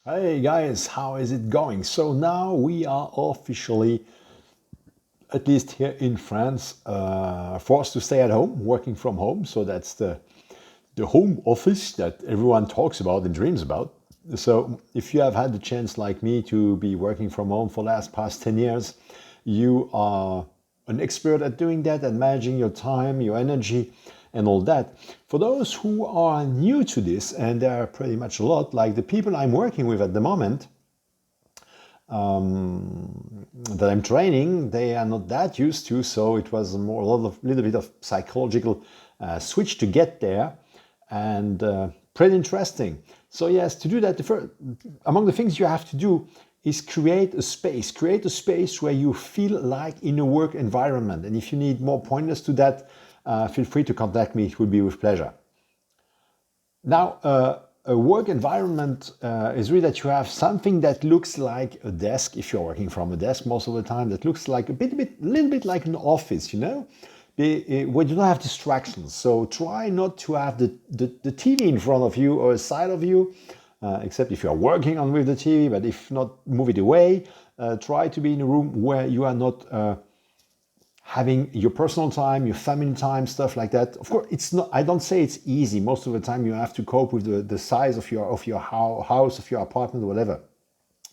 Hey guys, how is it going? So now we are officially, at least here in France, forced to stay at home, working from home. So that's the home office that everyone talks about and dreams about. So if you have had the chance, like me, to be working from home for the past 10 years, you are an expert at doing that and managing your time, your energy, and all that. For those who are new to this, and there are pretty much a lot, like the people I'm working with at the moment, that I'm training, they are not that used to. So it was more little bit of psychological switch to get there, and pretty interesting. So yes, to do that, among the things you have to do is create a space. Create a space where you feel like in a work environment. And if you need more pointers to that, feel free to contact me. It would be with pleasure. Now, a work environment is really that you have something that looks like a desk, if you're working from a desk most of the time, that looks like little bit like an office, where you don't have distractions. So try not to have the TV in front of you or side of you, except if you are working on with the TV, but if not, move it away. Try to be in a room where you are not having your personal time, your family time, stuff like that. Of course, it's not. I don't say it's easy. Most of the time, you have to cope with the size of your house, of your apartment, whatever.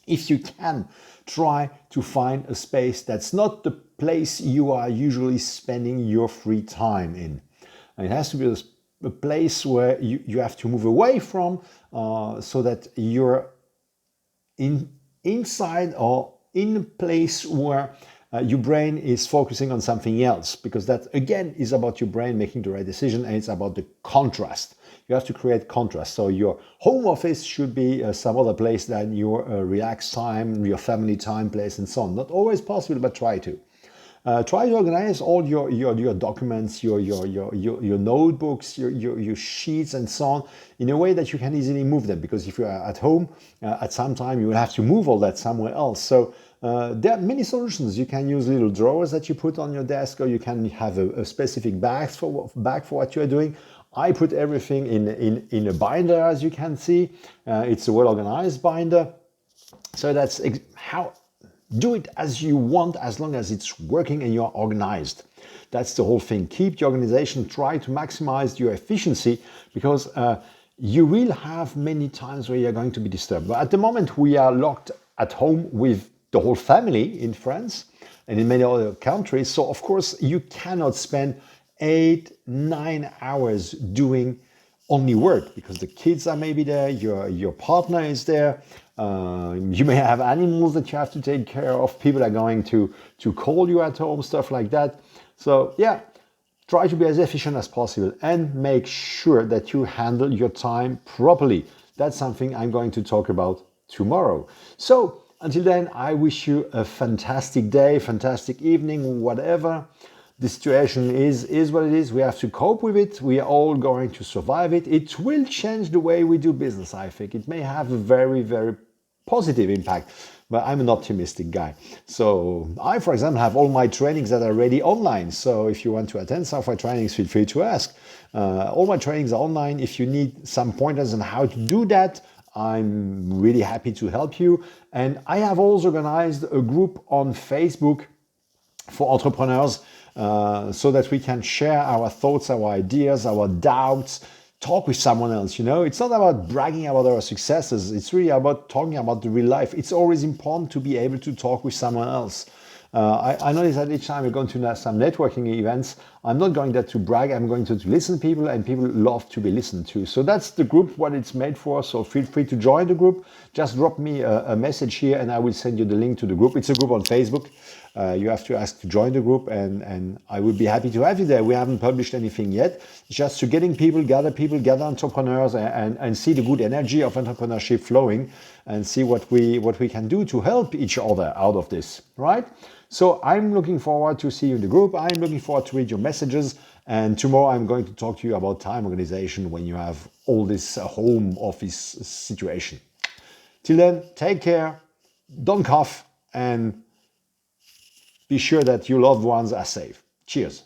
If you can, try to find a space that's not the place you are usually spending your free time in. And it has to be a place where you have to move away from, so that you're inside or in a place where your brain is focusing on something else, because that again is about your brain making the right decision, and it's about the contrast. You have to create contrast. So your home office should be some other place than your relaxed time, your family time place, and so on. Not always possible, but try to. Try to organize all your documents, your notebooks, your sheets, and so on, in a way that you can easily move them. Because if you're at home, at some time you will have to move all that somewhere else. So there are many solutions. You can use little drawers that you put on your desk, or you can have a specific bag for what you are doing. I put everything in a binder, as you can see. It's a well organized binder. So that's how. Do it as you want, as long as it's working and you're organized. That's the whole thing. Keep the organization, try to maximize your efficiency, because you will have many times where you're going to be disturbed. But at the moment, we are locked at home with the whole family in France and in many other countries. So, of course, you cannot spend 8-9 hours doing only work, because the kids are maybe there, your partner is there, you may have animals that you have to take care of, people are going to call you at home, stuff like that. So yeah, try to be as efficient as possible and make sure that you handle your time properly. That's something I'm going to talk about tomorrow. So until then, I wish you a fantastic day, fantastic evening, whatever. The situation is what it is. We have to cope with it. We are all going to survive it. It will change the way we do business, I think. It may have a very, very positive impact, but I'm an optimistic guy. So I, for example, have all my trainings that are ready online. So if you want to attend some of my trainings, feel free to ask. All my trainings are online. If you need some pointers on how to do that, I'm really happy to help you. And I have also organized a group on Facebook for entrepreneurs, so that we can share our thoughts, our ideas, our doubts, talk with someone else. It's not about bragging about our successes. It's really about talking about the real life. It's always important to be able to talk with someone else. I notice that each time we're going to some networking events, I'm not going there to brag. I'm going to listen to people, and people love to be listened to. So that's the group, what it's made for. So feel free to join the group. Just drop me a message here, and I will send you the link to the group. It's a group on Facebook. You have to ask to join the group, and I would be happy to have you there. We haven't published anything yet. It's just to gather entrepreneurs, and see the good energy of entrepreneurship flowing, and see what we can do to help each other out of this, right? So I'm looking forward to see you in the group. I'm looking forward to read your messages. And tomorrow I'm going to talk to you about time organization when you have all this home office situation. Till then, take care, don't cough, and be sure that your loved ones are safe. Cheers.